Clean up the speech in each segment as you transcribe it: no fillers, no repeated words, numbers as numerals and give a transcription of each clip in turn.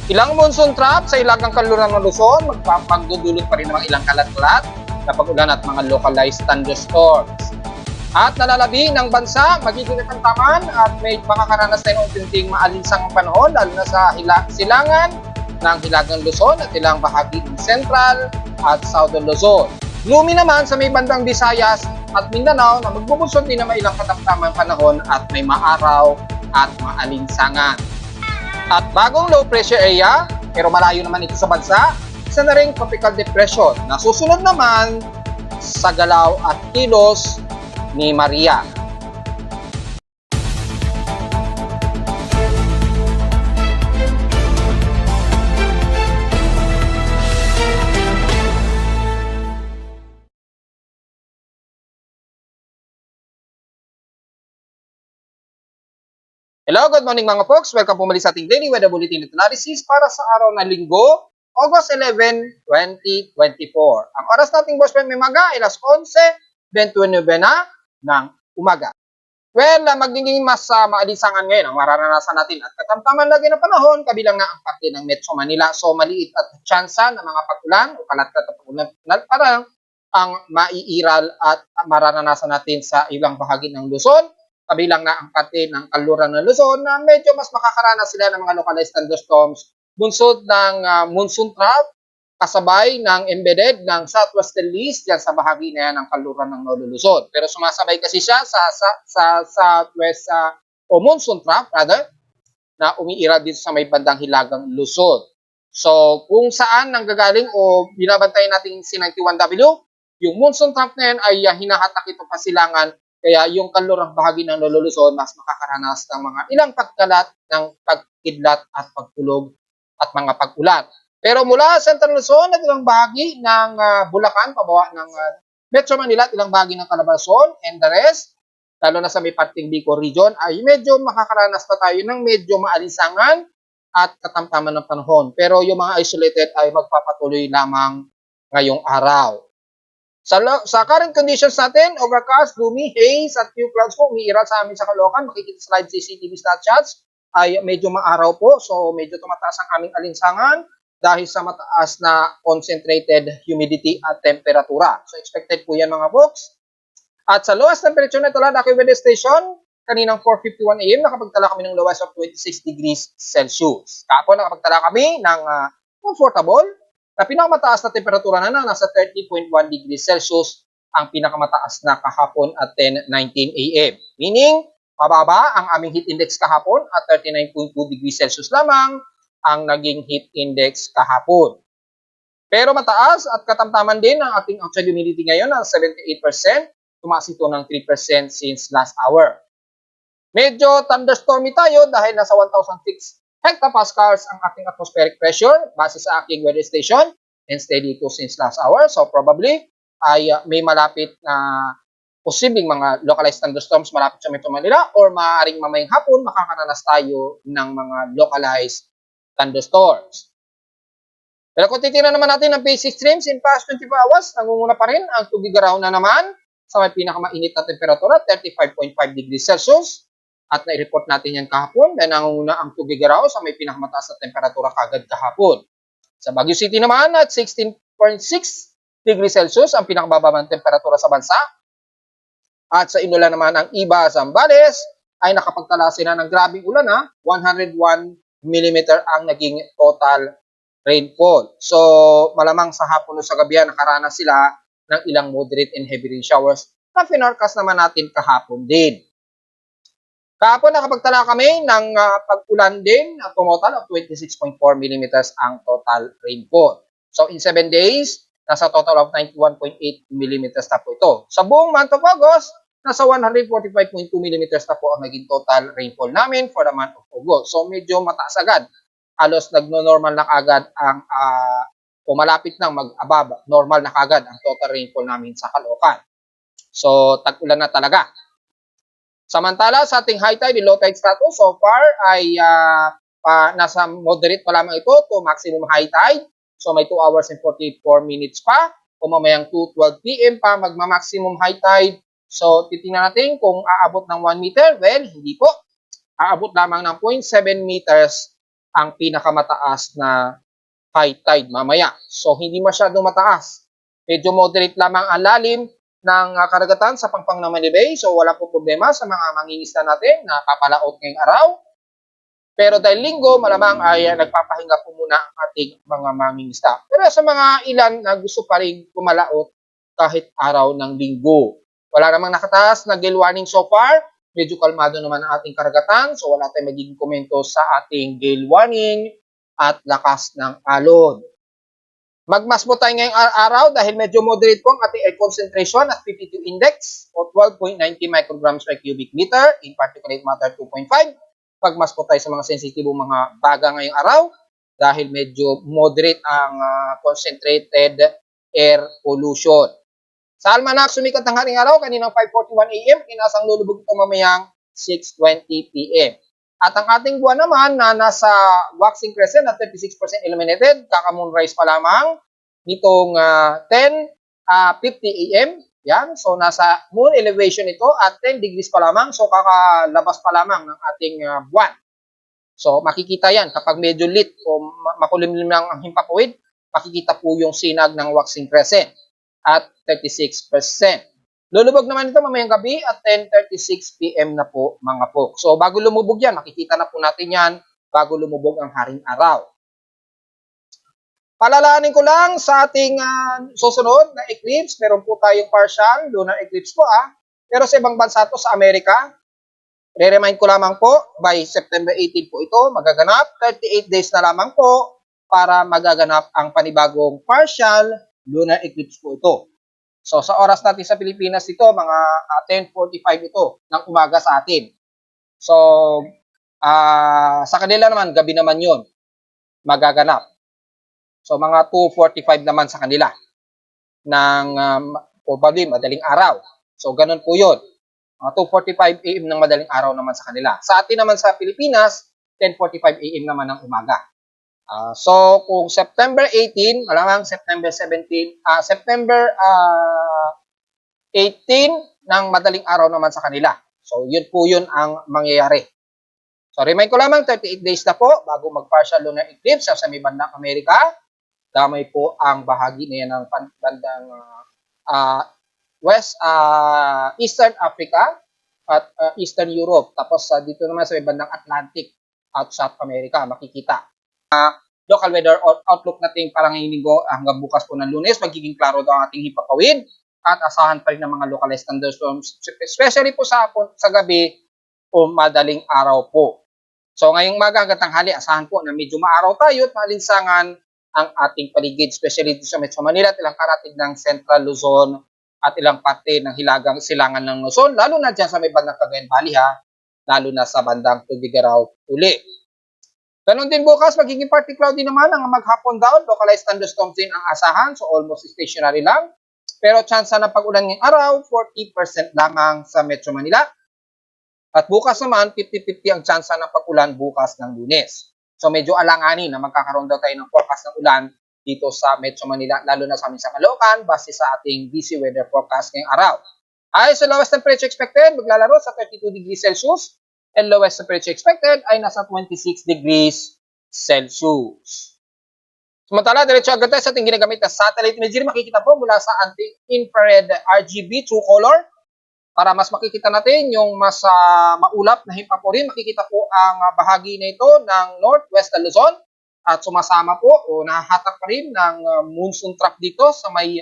Ilang monsoon trap sa ilagang kanluran ng Luzon, magdudulot pa rin ng ilang kalat-kalat na pag-ulan at mga localized thunderstorms. At nalalabi ng bansa, magiging katamtaman at may makakaranas tayo ng unting maalinsang panahon lalo na sa silangan ng Hilagang Luzon at ilang bahagi ng Central at Southern Luzon. Gloomy naman sa may bandang Visayas at Mindanao na magbubunsod din na may ilang katamtamang panahon at may maaraw at maalinsangan. At bagong low pressure area, pero malayo naman ito sa bansa, isa na ring tropical depression na susunod naman sa galaw at kilos ni Maria. Hello, good morning mga folks. Welcome po muli sa ating Daily Weather Bulletin Analysis para sa araw na Linggo, August 11, 2024. Ang oras nating boss friend may maga, alas 11:29 na ng umaga. Well, magiging mas maalisangan ngayon ang mararanasan natin at katamtaman lagi ng panahon, kabilang na ang parte ng Metro Manila. So, maliit at tsansa ng mga pag-ulan o kalat-kalat na pag-ulan parang ang maiiral at mararanasan natin sa ilang bahagi ng Luzon. Kabilang na ang parte ng kanluran ng Luzon na medyo mas makakaranas sila ng mga localized thunderstorms bunsod ng monsoon trough kasabay ng embedded ng southwestern east dyan sa bahagi na yan ng kanluran ng Nolo Luzon. Pero sumasabay kasi siya sa southwest o monsoon trough rather na umiira dito sa may bandang Hilagang Luzon. So kung saan nanggagaling o binabantayan natin si 91W, yung monsoon trough na yan ay hinahatak ito pasilangan. Kaya yung kanlurang bahagi ng Nolo Luzon mas makakaranas ng mga ilang pagkalat ng pagkidlat at pagtulog at mga pag-ulan. Pero mula sa Central Luzon at ilang bahagi ng Bulacan, pabawa ng Metro Manila at ilang bahagi ng Calabarzon and the rest, lalo na sa may parting Bicol region, ay medyo makakaranas na tayo ng medyo maalinsangan at katamtaman ng panahon. Pero yung mga isolated ay magpapatuloy lamang ngayong araw. Sa current conditions natin, overcast, gloomy, haze at few clouds po umiiral sa amin sa Caloocan. Makikita sa live CCTV snapshots ay medyo maaraw po. So medyo tumataas ang aming alinsangan dahil sa mataas na concentrated humidity at temperatura. So expected po yan mga folks. At sa lowest temperature na tala, Dakoy Weather Station, kaninang 4:51 AM, nakapagtala kami ng lowest of 26 degrees Celsius. Kapon nakapagtala kami ng comfortable na pinakamataas na temperatura na nasa 30.1 degrees Celsius ang pinakamataas na kahapon at 10:19 AM. Meaning, mababa ang aming heat index kahapon at 39.2 degrees Celsius lamang ang naging heat index kahapon. Pero mataas at katamtaman din ang ating outside humidity ngayon na 78%. Tumaas ito ng 3% since last hour. Medyo thunderstormy tayo dahil nasa 1,006 hectopascals ang ating atmospheric pressure base sa aking weather station and steady ito since last hour. So probably ay may malapit na posibleng mga localized thunderstorms malapit sa Metro Manila or maaaring mamayang hapon makakaranas tayo ng mga localized thunderstorms. Pero kung titignan naman natin ang basic streams in past 24 hours, nangunguna pa rin ang Tugigaraw na naman sa may pinakamainit na temperatura, 35.5 degrees Celsius. At na-report natin yan kahapon dahil nangunguna ang Tugigaraw sa may pinakamataas na temperatura kagad kahapon. Sa Baguio City naman at 16.6 degrees Celsius ang pinakababang temperatura sa bansa. At sa Ilola naman ang Iba, Zambales ay nakapagtala sila ng grabing ulan 101 mm ang naging total rainfall. So malamang sa hapon o sa gabi nakaranas sila ng ilang moderate and heavy rain showers na finorcast naman natin kahapon din. Kahapon nakapagtala kami ng pag-ulan din na total of 26.4 mm ang total rainfall. So in 7 days, nasa total of 91.8 mm na po ito. Sa buong month of August, nasa 145.2 mm na po ang naging total rainfall namin for the month of August. So medyo mataas agad. Halos nagno-normal na agad ang o malapit nang mag-above normal na agad ang total rainfall namin sa Caloocan. So tag-ulan na talaga. Samantala, sa ating high tide and low tide status, so far ay nasa moderate pa lamang ito to maximum high tide. So may 2 hours and 44 minutes pa. O mamayang 2:12 PM pa magma-maximum high tide. So titingnan natin kung aabot ng 1 meter. Well, hindi po. Aabot lamang ng 0.7 meters ang pinakamataas na high tide mamaya. So, hindi masyadong mataas. Medyo moderate lamang ang lalim ng karagatan sa Pangpang ng Manila Bay. So, wala po problema sa mga mangingisda natin na papalaot ngayong araw. Pero dahil linggo, malamang ay nagpapahinga po muna ang ating mga mangingisda. Pero sa mga ilan na gusto pa rin pumalaot kahit araw ng linggo. Wala namang nakataas na gale warning so far. Medyo kalmado naman ang ating karagatan. So wala tayong magiging komento sa ating gale warning at lakas ng alon. Magmas po tayo ngayong araw dahil medyo moderate po ang ating air concentration at PP2 index o 12.90 micrograms per cubic meter in particulate matter 2.5. Pagmas po tayo sa mga sensitibong mga baga ngayong araw dahil medyo moderate ang concentrated air pollution. Sa almanac, sumikat ng haring araw kaninang 5:41 AM, inasang lulubog ito mamayang 6:20 PM. At ang ating buwan naman na nasa waxing crescent at 36% illuminated, kaka-moonrise pa lamang nitong 10:50 AM. Yan, so nasa moon elevation ito at 10 degrees pa lamang, so kakalabas pa lamang ng ating buwan. So makikita yan kapag medyo lit o makulimlim lang ang himpapawid, makikita po yung sinag ng waxing crescent at 36%. Lulubog naman ito mamayang gabi at 10:36 PM na po mga po. So bago lumubog yan, makikita na po natin yan bago lumubog ang haring araw. Palalaanin ko lang sa ating susunod na eclipse. Meron po tayong partial lunar eclipse po Pero sa ibang bansa to sa Amerika, re-remind ko lamang po, by September 18 po ito magaganap. 38 days na lamang po para magaganap ang panibagong partial lunar eclipse po ito. So sa oras natin sa Pilipinas ito, mga 10:45 ito ng umaga sa atin. So sa kanila naman, gabi naman yun magaganap. So mga 2:45 naman sa kanila ng probably madaling araw. So ganun po yun. Mga 2:45 AM ng madaling araw naman sa kanila. Sa atin naman sa Pilipinas, 10:45 AM naman ng umaga. So kung September 18, malamang September 17, September 18 ng madaling araw naman sa kanila. So yun po yun ang mangyayari. So remind ko lamang, 38 days na po bago mag-partial lunar eclipse sa may bandang Amerika. Damay po ang bahagi na yan ng bandang Eastern Africa at Eastern Europe. Tapos dito naman sa may bandang Atlantic at South America, makikita. Local weather outlook natin parang linggo hanggang bukas po ng Lunes, magiging klaro daw ang ating hipapawid at asahan pa rin ng mga localized thunderstorms, especially po sa gabi o madaling araw po. So ngayong maga hanggang tanghali, asahan po na medyo maaraw tayo at malinsangan ang ating paligid, especially dito sa Metro Manila at ilang karatig ng Central Luzon at ilang parte ng hilagang silangan ng Luzon, lalo na dyan sa may bandang Cagayan Valley lalo na sa bandang Tugigaraw uli. Ganon din bukas, magiging partly cloudy naman ang maghapon down, localized thunderstorms din ang asahan, so almost stationary lang. Pero chance na pag-ulan ngayong araw, 40% lamang sa Metro Manila. At bukas naman, 50-50 ang chance ng pag-ulan bukas ng Lunes. So medyo alanganin na magkakaroon daw tayo ng forecast ng ulan dito sa Metro Manila, lalo na sa amin sa Caloocan, base sa ating DC weather forecast ngayong araw. So lowest temperature expected, maglalaro sa 32 degrees Celsius, and lowest temperature expected ay nasa 26 degrees Celsius. Samantala, diretso agad tayo sa ating ginagamit na satellite imagery. Makikita po mula sa anti-infrared RGB true color. Para mas makikita natin yung mas maulap na himpaporin, makikita po ang bahagi na ito ng northwest Luzon at sumasama po o nahahatak pa rin ng monsoon trough dito sa may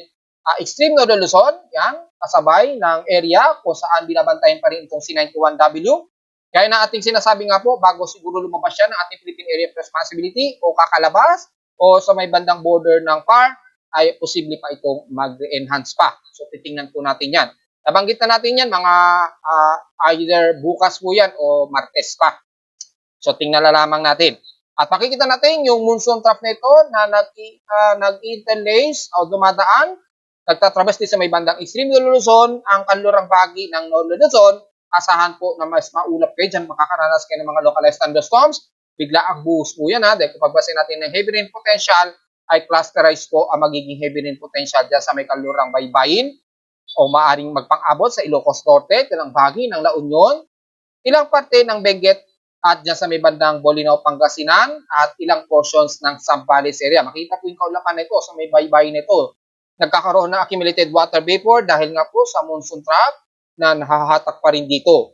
extreme northern Luzon, yan, kasabay ng area kung saan binabantayan pa rin itong C91W. Kaya na ating sinasabi nga po, bago siguro lumabas siya ng ating Philippine Area of Responsibility o kakalabas o sa may bandang border ng PAR, ay posible pa itong mag-enhance pa. So titingnan po natin yan. Nabanggit na natin yan, mga either bukas po yan o Martes pa. So tingnan na lamang natin. At makikita natin yung monsoon trough na ito na nag-interlace o dumadaan, nagtatraverse din sa may bandang extreme Luzon, ang kanlurang bahagi ng Northern Luzon. Asahan po na mas maulap kayo dyan, makakaranas kayo ng mga localized thunderstorms. Bigla ang buhos po yan dahil kapag basin natin ng heavy rain potential, ay clusterized po ang magiging heavy rain potential dyan sa may kanlurang baybayin o maaring magpang-abot sa Ilocos Norte, ilang bahagi ng La Union, ilang parte ng Benguet at dyan sa may bandang Bolinao, Pangasinan at ilang portions ng Zambales area. Makita po yung kaulapan nito sa may baybayin nito. Nagkakaroon ng accumulated water vapor dahil nga po sa monsoon trap na nahahatak pa rin dito.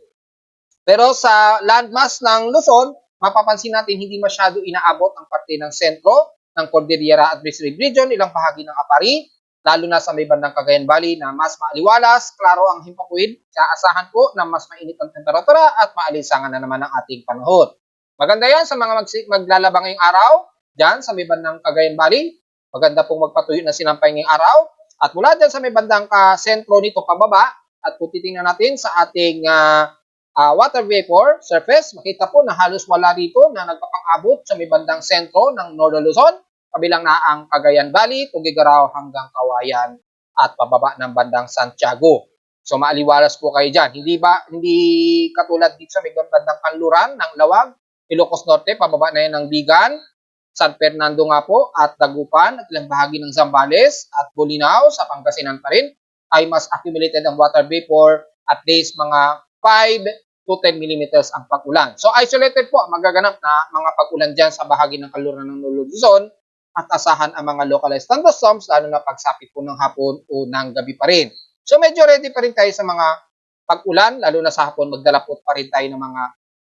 Pero sa landmass ng Luzon, mapapansin natin hindi masyado inaabot ang parte ng sentro ng Cordillera at Rizal Region, ilang bahagi ng Apari, lalo na sa may bandang Cagayan Valley na mas maaliwalas, klaro ang himpapawid. Kaasahan po na mas mainit ang temperatura at maalinsangan na naman ang ating panahon. Maganda yan sa mga maglalaba ngayong araw, dyan sa may bandang Cagayan Valley. Maganda pong magpatuyo na sinampay ngayong araw. At mula dyan sa may bandang sentro nito pababa, at kung titingnan natin sa ating water vapor surface, makita po na halos wala rito na nagpapang-abot sa may bandang sentro ng Northern Luzon, kabilang na ang Cagayan Valley, Tuguegarao hanggang Kawayan at pababa ng bandang Santiago. So maaliwalas po kayo dyan. Hindi katulad dito sa may bandang Kanluran ng Lawag, Ilocos Norte, pababa na yan ng Bigan, San Fernando nga po at Dagupan at ilang bahagi ng Zambales at Bolinao sa Pangasinan pa rin ay mas accumulated ang water vapor at least mga 5 to 10 millimeters ang pag-ulan. So isolated po ang magaganap na mga pag-ulan dyan sa bahagi ng kaluran ng Luzon at asahan ang mga localized thunderstorms lalo na pagsapit po ng hapon o ng gabi pa rin. So medyo ready pa rin tayo sa mga pag-ulan, lalo na sa hapon magdala po pa rin tayo ng mga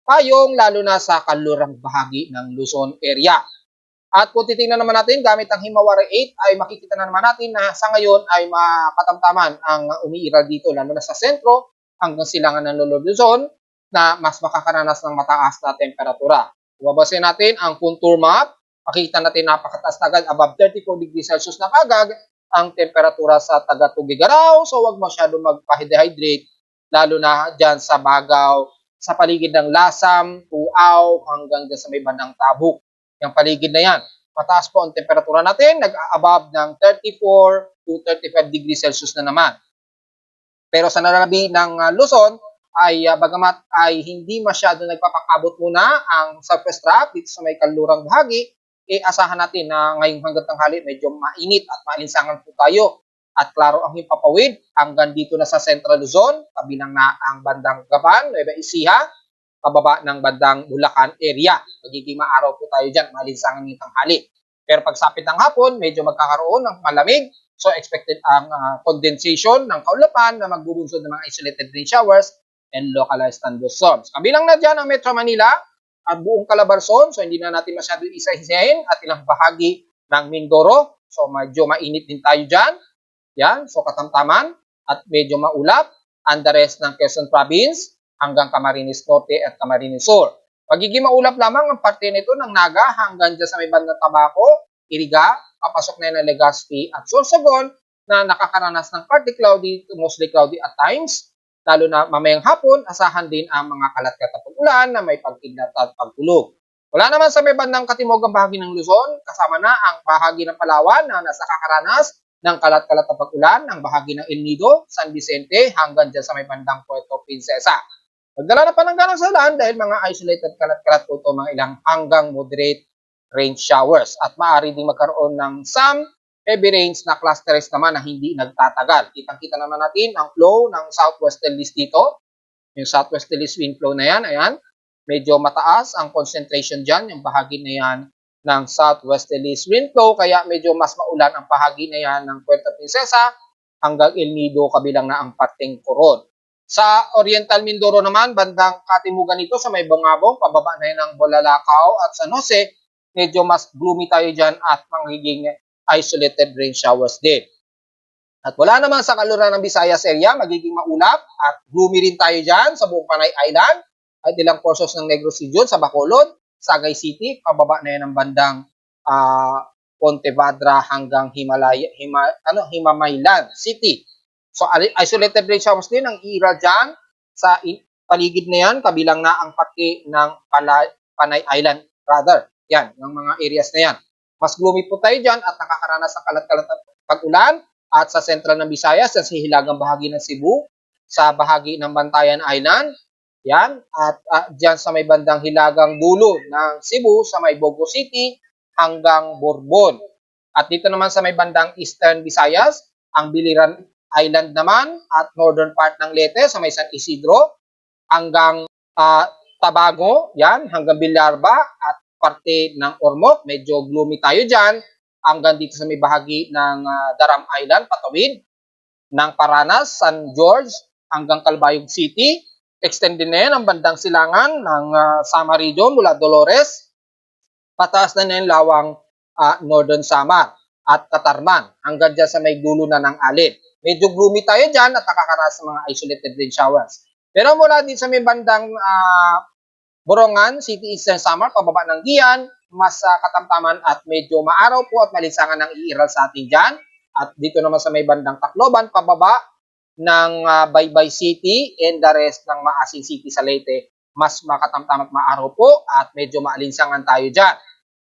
payong lalo na sa kalurang bahagi ng Luzon area. At kung titingnan naman natin, gamit ang Himawari 8 ay makikita na naman natin na sa ngayon ay makatamtaman ang umiiral dito, lalo na sa sentro hanggang silangan ng Luzon na mas makakaranas ng mataas na temperatura. Ibabasin natin ang contour map, makikita natin napakataas na agad, above 34 degrees Celsius na kagad ang temperatura sa taga Tuguegarao. So huwag masyado magpa-dehydrate, lalo na dyan sa Bagaw, sa paligid ng Lasam, Tuaw, hanggang dyan sa may bandang Tabuk. Yung paligid na yan. Mataas po ang temperatura natin, nag-above ng 34 to 35 degrees Celsius na naman. Pero sa narabi ng Luzon, ay bagamat ay hindi masyado nagpapang-abot muna ang surface trap dito sa may kalurang bahagi, asahan natin na ngayong hanggang tanghali medyo mainit at maalinsangan po tayo. At klaro ang himpapawid hanggang dito na sa Central Luzon, kabilang na ang bandang Gaban, Nueva Ecija, pababa ng bandang Bulacan area. Magiging maaraw po tayo dyan, malinsangan ng tanghali. Pero pagsapit ng hapon, medyo magkakaroon ng malamig. So expected ang condensation ng kaulapan na magbubunsod ng mga isolated rain showers and localized thunderstorms. Kabilang na dyan ang Metro Manila at buong Calabarzon. So hindi na natin masyado isa-isahin at ilang bahagi ng Mindoro. So medyo mainit din tayo dyan. Yan, so katamtaman at medyo maulap. And the rest ng Quezon Province hanggang Camarines Norte at Camarines Sur. Magiging maulap lamang ang parte nito ng Naga hanggang dyan sa may bandang Tabaco, Iriga, papasok na yun ng Legazpi at Sorsogon na nakakaranas ng partly cloudy to mostly cloudy at times. Lalo na mamayang hapon, asahan din ang mga kalat-kalat na pag-ulan na may pagkidlat at pagtulog. Wala naman sa may bandang katimugang bahagi ng Luzon, kasama na ang bahagi ng Palawan na nasa kakaranas ng kalat-kalat na pag-ulan, ng bahagi ng El Nido, San Vicente, hanggang dyan sa may bandang Puerto Princesa. Magdala na pananggalang sa ulan dahil mga isolated kalat-kalat po ito, mga ilang hanggang moderate rain showers. At maaari din magkaroon ng some heavy rains na clusters naman na hindi nagtatagal. Kitang-kita naman natin ang flow ng southwesterlies dito. Yung southwesterlies wind flow na yan, ayan. Medyo mataas ang concentration dyan, yung bahagi na yan ng southwesterlies wind flow. Kaya medyo mas maulan ang bahagi na yan ng Puerto Princesa hanggang El Nido, kabilang na ang parteng Coron. Sa Oriental Mindoro naman, bandang katimugan nito sa may Bungabong, pababa na yun ng Bolalacao at San Jose, medyo mas gloomy tayo dyan at magiging isolated rain showers din. At wala naman sa kaluran ng Visayas area, magiging maulap at gloomy rin tayo dyan sa buong Panay Island at ilang portions ng Negros Region sa Bacolod, Sagay City, pababa na yun ng bandang Pontevedra hanggang Himamaylan City. So, isolated rain showers din ang iiral dyan sa paligid na yan, kabilang na ang pati ng Panay Island, rather. Yan, ng mga areas na yan. Mas gloomy po tayo dyan at nakakaranas ng kalat-kalat na pag-ulan at sa sentral ng Visayas, sa hilagang bahagi ng Cebu, sa bahagi ng Bantayan Island, yan, at dyan sa may bandang hilagang dulo ng Cebu, sa may Bogo City, hanggang Borbon. At dito naman sa may bandang Eastern Visayas, ang Biliran Island naman at northern part ng Leyte sa may San Isidro hanggang Tabago, yan, hanggang Villarba at parte ng Ormoc. Medyo gloomy tayo dyan. Hanggang dito sa may bahagi ng Daram Island, patawid. Ng Paranas, San George, hanggang Calbayog City. Extend din na yan ang bandang silangan ng Samar Region mula Dolores. Pataas na yan lawang Northern Samar at Katarman. Hanggang dyan sa may dulo na ng Alin. Medyo gloomy tayo dyan at nakakaranas ng mga isolated rain showers. Pero mula din sa may bandang Borongan, City Eastern Samar, pababa ng Gian, mas katamtaman at medyo maaraw po at malisangan ng iiral sa atin dyan. At dito naman sa may bandang Tacloban, pababa ng Baybay City and the rest ng Maasin City sa Leyte, mas makatamtam at maaraw po at medyo maalinsangan tayo dyan.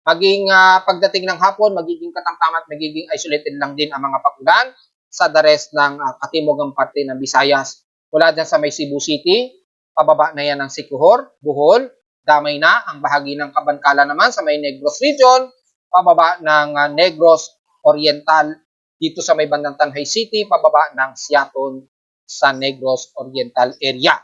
Maging pagdating ng hapon, magiging katamtam at magiging isolated lang din ang mga pagulan sa the rest ng katimugang parte ng Visayas. Wala dyan sa may Cebu City, pababa na yan ng Siquijor, Bohol, damay na ang bahagi ng Kabankala naman sa may Negros Region, pababa ng Negros Oriental dito sa may bandang Tanjay City, pababa ng Siaton sa Negros Oriental area.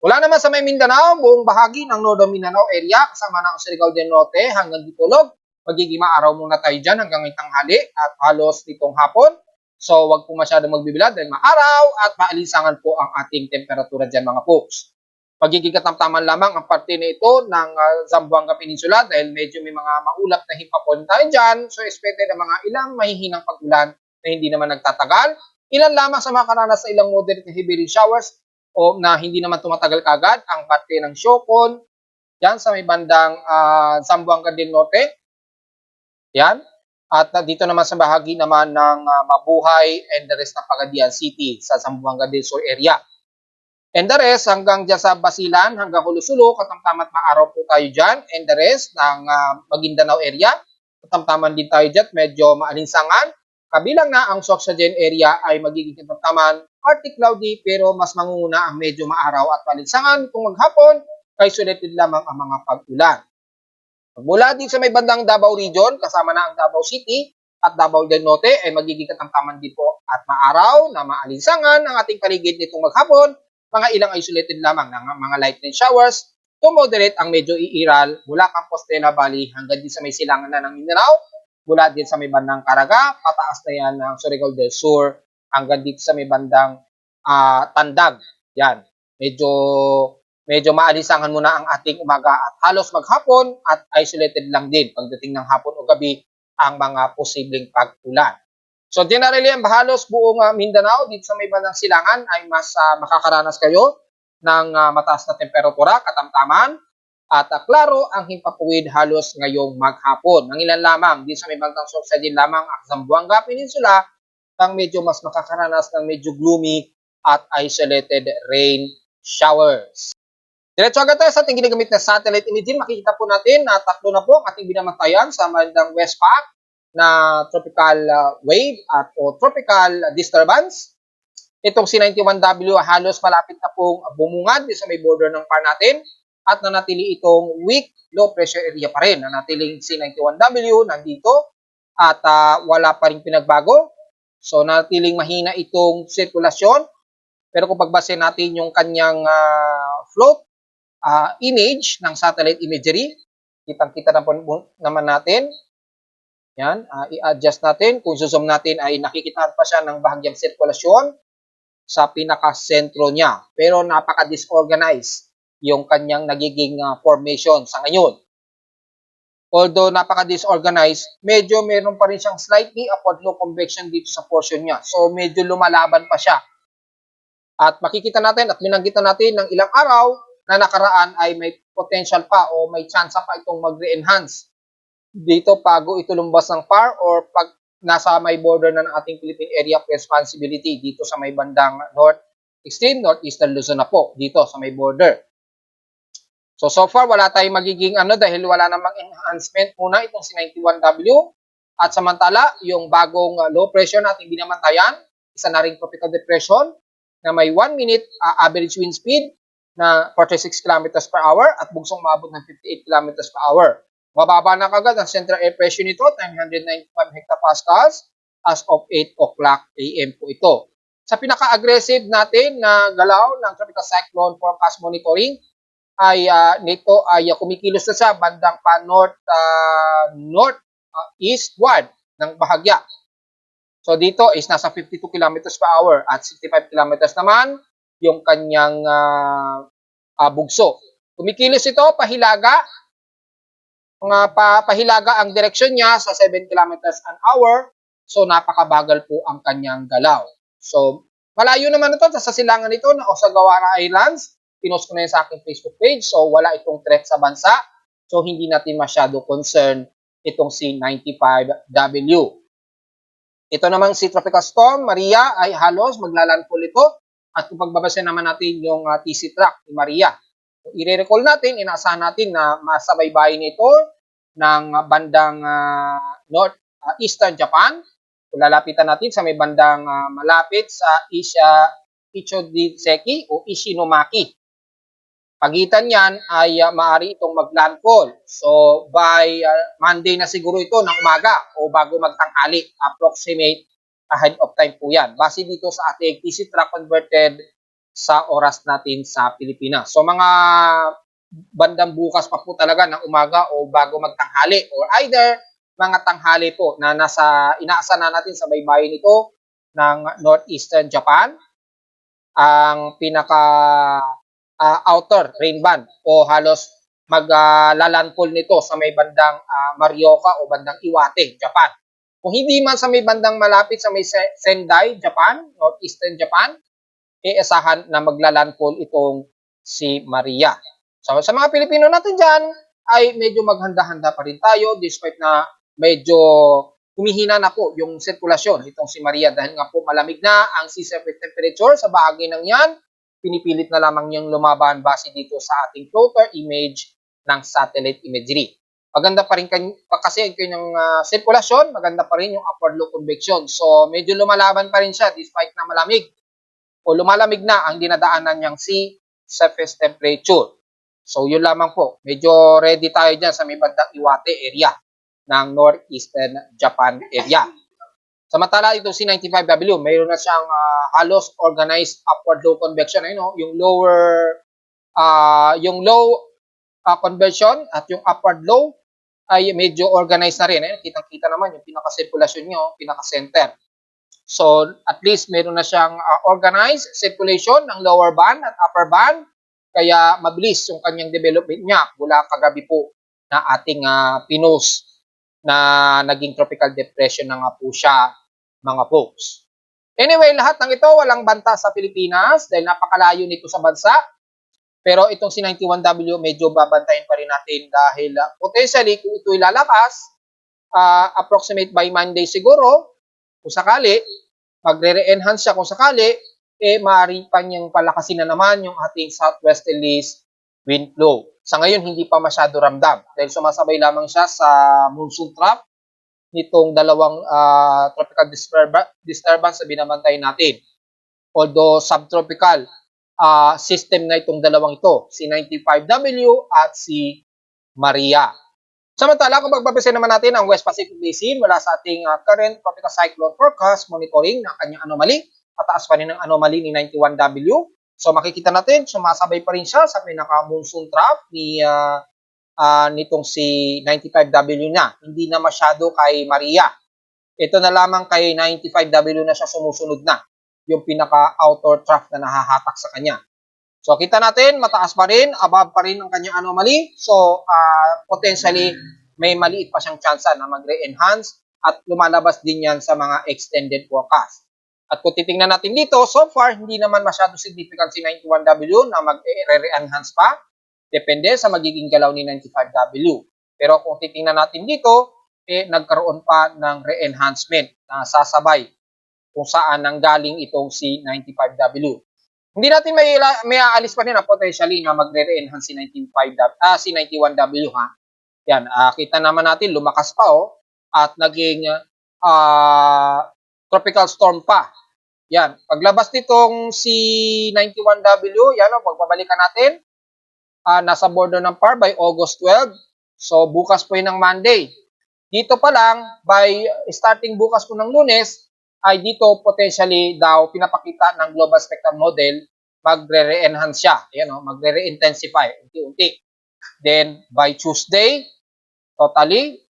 Wala naman sa may Mindanao, buong bahagi ng Northern Mindanao area kasama ng Surigao del Norte hanggang Dipolog. Magiging maaraw muna tayo dyan hanggang tanghali at halos nitong hapon. So, wag po masyadong magbibilad dahil maaraw at maalinsangan po ang ating temperatura dyan mga folks. Magiging katamtaman lamang ang parte nito ng Zamboanga Peninsula dahil medyo may mga maulap na hipapon tayo dyan. So, expected na mga ilang mahihinang pag-ulan na hindi naman nagtatagal. Ilan lamang sa makaranas sa ilang moderate na heavy rain showers o na hindi naman tumatagal kagad ang parte ng Siocon, yan sa may bandang Zamboanga del Norte. Yan. At dito naman sa bahagi naman ng Mabuhay and the rest ng Pagadian City sa Zamboanga del Sur area. And the rest, hanggang dyan sa Basilan, hanggang Hulusulo, katamtaman at maaraw po tayo dyan. And the rest, ng Maguindanao area, katamtaman din tayo dyan, medyo maalinsangan. Kabilang na ang Sorsogen area ay magiging katamtaman, partly cloudy, pero mas mangunguna ang medyo maaraw at maalinsangan. Kung maghapon, isolated lamang ang mga pag-ulan. Mula din sa may bandang Davao Region, kasama na ang Davao City at Davao del Norte, ay magiging katamtaman din po at maaraw na maalinsangan ang ating paligid nitong maghapon. Mga ilang isolated lamang ng mga light rain showers to moderate ang medyo iiral mula Compostela Valley hanggang din sa may silangan na ng Mindanao, mula din sa may bandang Caraga, pataas na yan ng Surigao del Sur hanggang dito sa may bandang Tandag. Yan, medyo maalisangan muna ang ating umaga at halos maghapon at isolated lang din pagdating ng hapon o gabi ang mga posibleng pag-ulan. So generally, ang halos buong Mindanao dito sa may bandang silangan ay mas makakaranas kayo ng mataas na temperatura, katamtaman, at klaro ang himpapuwid halos ngayong maghapon. Ang ilan lamang dito sa may bandang Sorsogen lamang ang Zamboanga Peninsula ang medyo mas makakaranas ng medyo gloomy at isolated rain showers. Diretso agad tayo sa ating ginagamit na satellite imaging. Makikita po natin na tatlo na po ang ating binamatayan sa bandang West Pac na tropical wave at o tropical disturbance. Itong C91W halos malapit na pong bumungad sa may border ng PAR natin at nanatili itong weak low pressure area pa rin. Nanatiling C91W nandito at wala pa rin pinagbago. So nanatiling mahina itong sirkulasyon. Pero kung pagbase natin yung kanyang float image ng satellite imagery, kitang-kita na po naman natin. Yan, i-adjust natin. Kung zoom natin ay nakikitaan pa siya ng bahagyang sirkulasyon sa pinaka-sentro niya. Pero napaka-disorganized yung kanyang nagiging formation sa ngayon. Although napaka-disorganized, medyo meron pa rin siyang slightly upward low convection dito sa portion niya. So medyo lumalaban pa siya. At makikita natin at binanggitan natin ng ilang araw na nakaraan ay may potential pa o may chance pa itong mag-re-enhance dito bago ito lumbas ng PAR or pag nasa may border na ng ating Philippine Area of Responsibility dito sa may bandang extreme northeastern Luzon na po dito sa may border. So far wala tayong magiging dahil wala namang enhancement muna itong C91W at samantala yung bagong low pressure na ating binamantayan, isa na ring tropical depression na may 1 minute average wind speed na 46 km per hour at bugsong maabot ng 58 km per hour. Mababa na kagad ang central air pressure nito, 995 hectopascals as of 8 o'clock AM po ito. Sa pinaka-aggressive natin na galaw ng tropical cyclone forecast monitoring, ay nito ay kumikilos na siya bandang pa eastward ng bahagya. So dito is nasa 52 kilometers per hour at 65 kilometers naman yung kanyang bugso. Kumikilos ito pahilaga, pahilaga ang direksyon niya sa 7 kilometers an hour. So napakabagal po ang kanyang galaw. So malayo naman ito sa silangan nito na Osagawa Islands. Pinost ko na yun sa aking Facebook page. So wala itong threat sa bansa. So hindi natin masyado concern itong si 95W. Ito namang si Tropical Storm Maria ay halos maglalandfall ito. At kung pagbabasa naman natin yung TC track ni Maria, i-recall natin, inaasahan natin na masabaybayin ito ng bandang eastern Japan. Kung lalapitan natin sa may bandang malapit sa Ichodiseki o Ishinomaki. Pagitan yan ay maaari itong maglandfall. So by Monday na siguro ito ng umaga o bago magtanghali, approximate ahead of time po yan. Base dito sa ating TC track converted sa oras natin sa Pilipinas. So mga bandang bukas pa po talaga ng umaga o bago magtanghali or either mga tanghali po na inaasa na natin sa baybayin ito ng northeastern Japan. Ang pinaka outer rain band o halos maglalandfall nito sa may bandang Morioka o bandang Iwate, Japan. Kung hindi man sa may bandang malapit sa may Sendai, Japan, northeastern Japan, iasahan na maglalandfall itong si Maria. So sa mga Pilipino natin dyan, ay medyo maghanda-handa pa rin tayo despite na medyo humihina na po yung sirkulasyon itong si Maria dahil nga po malamig na ang sea surface temperature sa bahagi ng yan. Pinipilit na lamang niyang lumaban base dito sa ating floater image ng satellite imagery. Maganda pa rin kasi ang kanyang sirkulasyon, maganda pa rin yung upward low convection. So medyo lumalaban pa rin siya despite na malamig o lumalamig na ang dinadaanan niyang sea surface temperature. So yun lamang po, medyo ready tayo dyan sa may bandang Iwate area ng northeastern Japan area. Samantala ito si 95W, mayroon na siyang halos organized upward low convection, yung low conversion at yung upward low ay medyo organized na rin. Kitang-kita naman yung pinaka-circulation nyo, pinaka-center. So at least mayroon na siyang organized circulation ng lower band at upper band, kaya mabilis yung kanyang development niya mula kagabi po na ating pinost na naging tropical depression na nga po siya, mga folks. Anyway, lahat ng ito walang banta sa Pilipinas dahil napakalayo nito sa bansa. Pero itong si 91W medyo babantayin pa rin natin dahil potentially kung ito'y lalakas, approximate by Monday siguro, kung sakali, magre-re-enhance siya kung sakali, maaari pa niyang palakasin na naman yung ating southwesterlies wind flow. Sa ngayon, hindi pa masyado ramdam dahil sumasabay lamang siya sa monsoon trap nitong dalawang tropical disturbance na binabantay natin. Although subtropical system na itong dalawang ito, si 95W at si Maria. Samantala, kung magbabase naman natin ang West Pacific Basin mula sa ating current tropical cyclone forecast monitoring ng kanyang anomaly, pataas pa rin ang anomaly ni 91W. So makikita natin, sumasabay pa rin siya sa pinaka-monsoon trough nitong si 95W na. Hindi na masyado kay Maria. Ito na lamang kay 95W na siya sumusunod na. Yung pinaka-outer trough na nahahatak sa kanya. So kita natin, mataas pa rin, above pa rin ang kanyang anomaly. So potentially, may maliit pa siyang chance na mag-re-enhance at lumalabas din yan sa mga extended forecast. At kung titingnan natin dito, so far, hindi naman masyado significant si 91W na mag-re-enhance pa. Depende sa magiging galaw ni 95W. Pero kung titingnan natin dito, nagkaroon pa ng re-enhancement na sasabay kung saan nanggaling itong si 95W. Hindi natin may aalis pa rin na potentially na magre-re-enhance si 91W. Yan, kita naman natin, lumakas pa at naging tropical storm pa. Yan, paglabas nitong si 91W, yan pagbabalikan natin, nasa border ng PAR by August 12. So, bukas po yun ng Monday. Dito pa lang, by starting bukas po ng Lunes, ay dito potentially daw pinapakita ng Global Spectrum Model magre-re-enhance siya. Ayan, magre-re-intensify unti-unti. Then, by Tuesday, totally,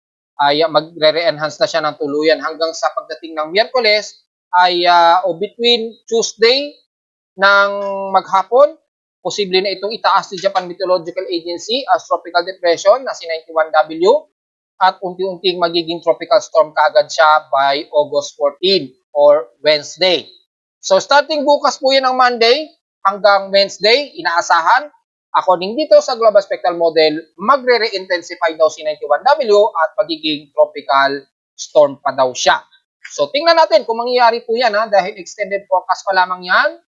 ay magre-re-enhance na siya ng tuluyan hanggang sa pagdating ng Miyerkules ay between Tuesday ng maghapon, posible na itong itaas ni Japan Meteorological Agency as tropical depression na si 91W at unti-unting magiging tropical storm kaagad siya by August 14 or Wednesday. So starting bukas po yan ng Monday hanggang Wednesday, inaasahan, according dito sa Global Spectral Model, magre-re-intensify daw si 91W at magiging tropical storm pa daw siya. So tingnan natin kung mangyayari po yan dahil extended forecast pa lamang yan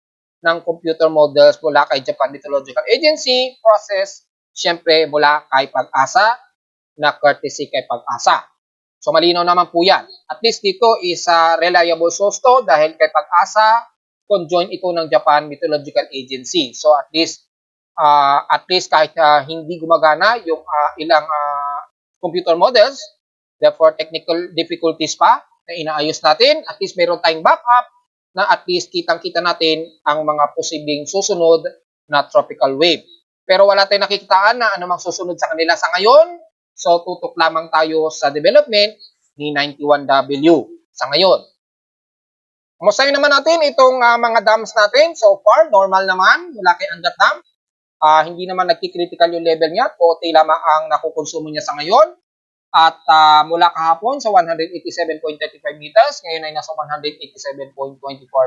ng computer models mula kay Japan Meteorological Agency, process syempre mula kay Pag-asa na courtesy kay Pag-asa. So malinaw naman po yan. At least dito is reliable source to dahil kay Pag-asa, conjoined ito ng Japan Meteorological Agency. So at least kahit hindi gumagana yung ilang computer models, therefore technical difficulties pa na inaayos natin, at least meron tayong backup na at least kitang-kita natin ang mga posibleng susunod na tropical wave. Pero wala tayong nakikitaan na anumang susunod sa kanila sa ngayon. So tutok lamang tayo sa development ni 91W sa ngayon. Kumustahin naman natin itong mga dams natin. So far, normal naman mula kay Angat Dam. Hindi naman nagki-critical yung level niya. Konti lamang ang nakukonsumo niya sa ngayon. At mula kahapon sa 187.35 meters, ngayon ay nasa 187.24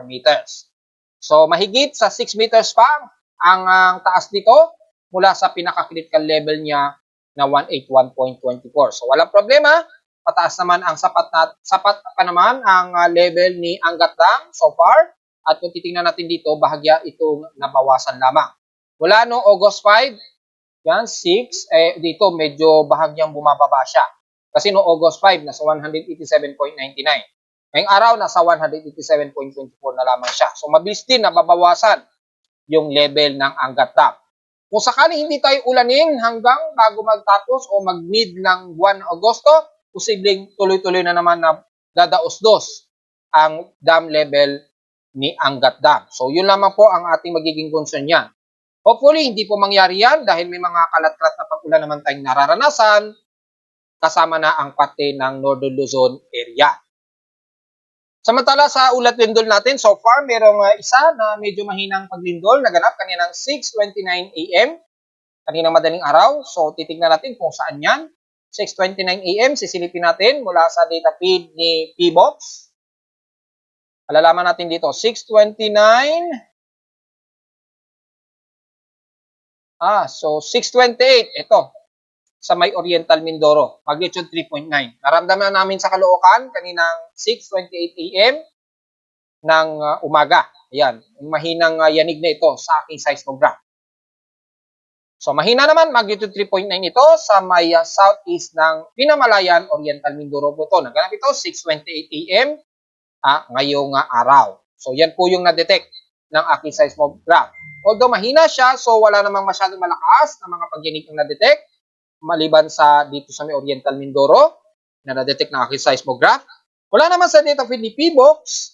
meters. So mahigit sa 6 meters pa ang taas dito mula sa pinaka-critical level niya na 181.24. So walang problema, pataas naman ang sapat pa naman ang level ni Angat Dam so far. At kung titingnan natin dito, bahagya itong nabawasan lamang. Mula no August 5, yan, 6, dito medyo bahagyang bumababa siya. Kasi no August 5, nasa 187.99. Ngayong araw, nasa 187.24 na lamang siya. So, mabilis din nababawasan yung level ng Angat Dam. Kung sakali hindi tayo ulanin hanggang bago magtapos o mag-mid ng buwan Agosto, posibleng tuloy-tuloy na naman na dadaos-dos ang dam level ni Angat Dam. So, yun lamang po ang ating magiging concern yan. Hopefully, hindi po mangyari yan dahil may mga kalat-kalat na pag-ulan naman tayong nararanasan kasama na ang parte ng Northern Luzon area. Samantala sa ulat lindol natin, so far, merong isa na medyo mahinang paglindol naganap kaninang 6:29 AM, kaninang madaling araw. So, titignan natin kung saan yan. 6:29 AM, sisilipin natin mula sa data feed ni PBOX. Alalaman natin dito, 6:29. So 6:28, ito, sa may Oriental Mindoro, magnitude 3.9. Naramdaman namin sa Caloocan kaninang 6:28 AM ng umaga. Ayan, mahinang yanig na ito sa aking seismograph. So mahina naman, magnitude 3.9 ito sa may southeast ng Pinamalayan, Oriental Mindoro po ito. Naganap ito 6:28 AM ngayong araw. So yan po yung na-detect ng aking seismograph. Although mahina siya, so wala namang masyadong malakas na mga pagyanig ang na-detect, maliban sa dito sa may Oriental Mindoro na na-detect ng aking seismograph. Wala naman sa data feed ni PBOX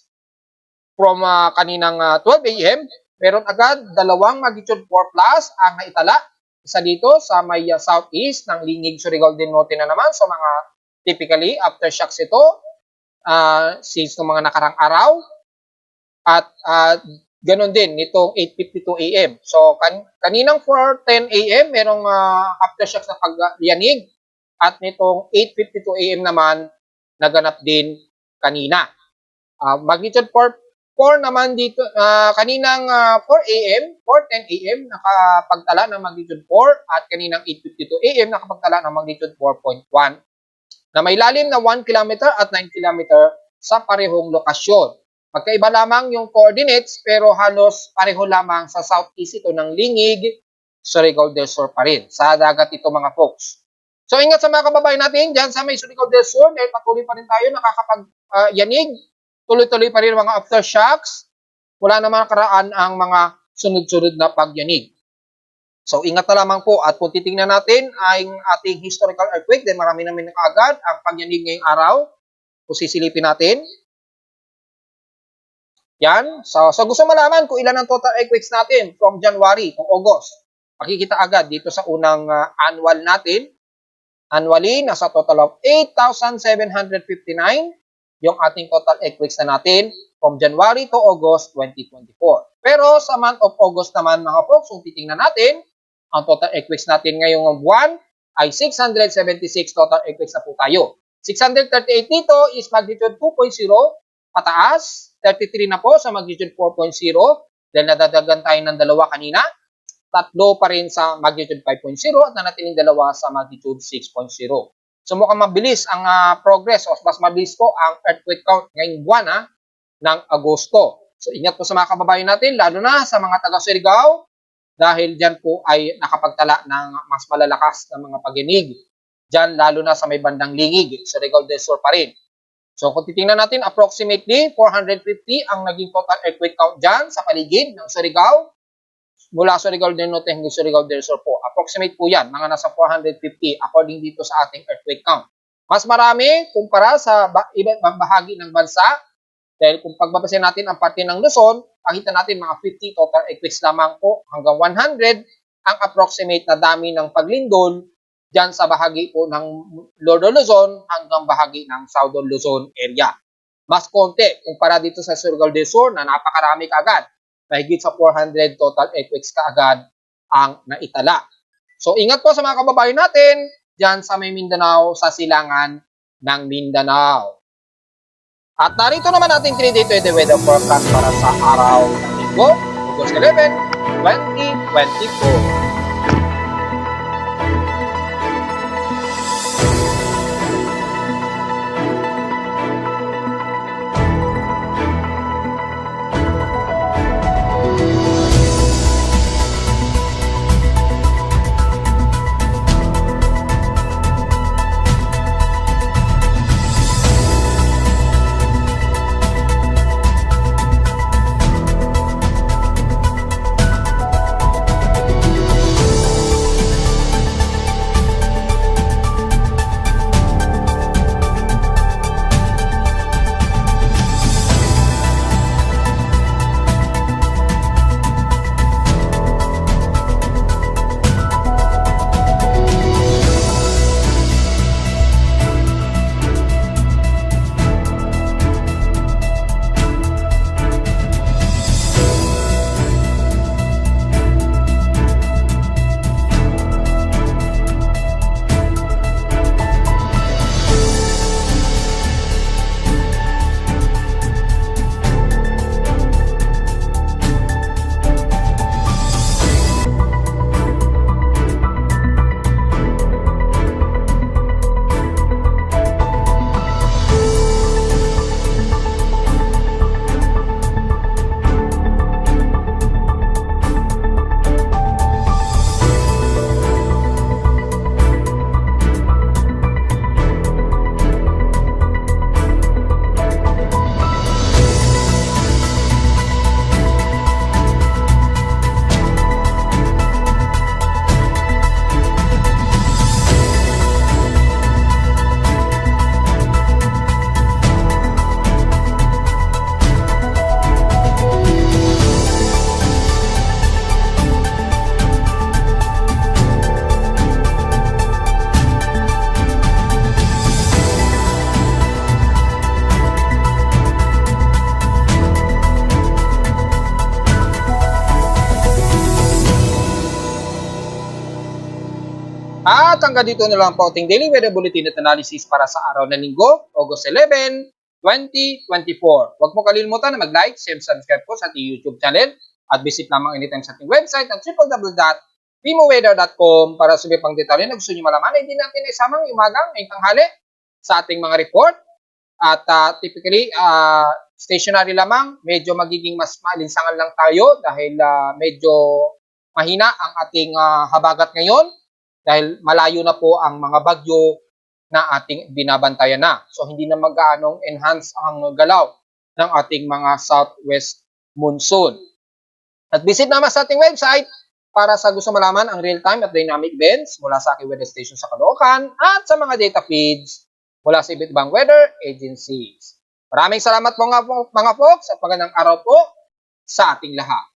from kaninang 12 AM, meron agad dalawang magnitude 4 plus ang naitala. Isa dito sa may southeast ng Lingig, Surigao del Norte na naman. So mga typically aftershocks ito since ng mga nakarang araw. At ganon din nitong 8:52 AM. So kaninang 4:10 AM merong aftershocks na pagyanig at nitong 8:52 AM naman naganap din kanina. Magnitude 4 naman dito kaninang 4 AM, 4:10 AM nakapagtala ng magnitude 4 at kaninang 8:52 AM nakapagtala ng magnitude 4.1 na may lalim na 1 km at 9 km sa parehong lokasyon. Magkaiba lamang yung coordinates pero halos pareho lamang sa southeast ito ng Lingig, Surigao del Sur pa rin. Sa dagat ito mga folks. So ingat sa mga kababayan natin dyan sa may Surigao del Sur dahil patuloy pa rin tayo nakakapag-yanig. Tuloy-tuloy pa rin mga aftershocks. Wala naman karaan ang mga sunod-sunod na pagyanig. So ingat na lamang po at kung titingnan natin ay ating historical earthquake dahil marami namin kaagad ang pagyanig ngayong araw. Kung sisilipin natin. Yan. So gusto malaman kung ilan ang total earthquakes natin from January to August. Makikita agad dito sa unang annual natin. Annually, nasa total of 8,759 yung ating total earthquakes na natin from January to August 2024. Pero sa month of August naman mga folks, kung titingnan natin, ang total earthquakes natin ngayong buwan ay 676 total earthquakes na po tayo. 638 dito is magnitude 2.0 pataas, 33 na po sa magnitude 4.0 dahil nadadagan tayo ng dalawa kanina. Tatlo pa rin sa magnitude 5.0 at nanatiling dalawa sa magnitude 6.0. So mukhang mabilis ang progress o mas mabilis po ang earthquake count ngayong buwan ng Agosto. So ingat po sa mga kababayan natin, lalo na sa mga taga Surigao dahil dyan po ay nakapagtala ng mas malalakas na mga paginig. Dyan lalo na sa may bandang Lingig, Surigao del Sur pa rin. So kung titingnan natin, approximately 450 ang naging total earthquake count dyan sa paligid ng Surigao. Mula Surigao del Norte hanggang Surigao del Sur po. Approximate po yan, mga nasa 450 according dito sa ating earthquake count. Mas marami kumpara sa iba't ibang bahagi ng bansa dahil kung pagbabasin natin ang parte ng Luzon, makita natin mga 50 total earthquakes lamang po hanggang 100 ang approximate na dami ng paglindol dyan sa bahagi po ng Northern Luzon hanggang bahagi ng Southern Luzon area. Mas konti kumpara dito sa Surigao del Sur na napakarami kaagad. Mahigit sa 400 total earthquakes kaagad ang naitala. So ingat po sa mga kababayan natin dyan sa may Mindanao, sa silangan ng Mindanao. At narito naman natin 3-day weather forecast para sa araw ng Linggo, August 11, 2024. At hanggang dito na lang po ating daily weather bulletin at analysis para sa araw ng Linggo, August 11, 2024. Huwag mo kalimutan na mag-like, share, subscribe po sa ating YouTube channel at visit lamang anytime sa ating website at www.pimoweather.com para sa pang detalye na gusto nyo malaman na hindi natin isamang umagang ngayong tanghali sa ating mga report. At typically, stationary lamang, medyo magiging mas maalinsangan lang tayo dahil medyo mahina ang ating habagat ngayon. Dahil malayo na po ang mga bagyo na ating binabantayan na. So hindi na mag-aanong enhance ang galaw ng ating mga southwest monsoon. At visit naman sa ating website para sa gusto malaman ang real-time at dynamic events mula sa aking weather station sa Caloocan at sa mga data feeds mula sa iba't ibang weather agencies. Maraming salamat po nga po mga folks sa pagandang araw po sa ating lahat.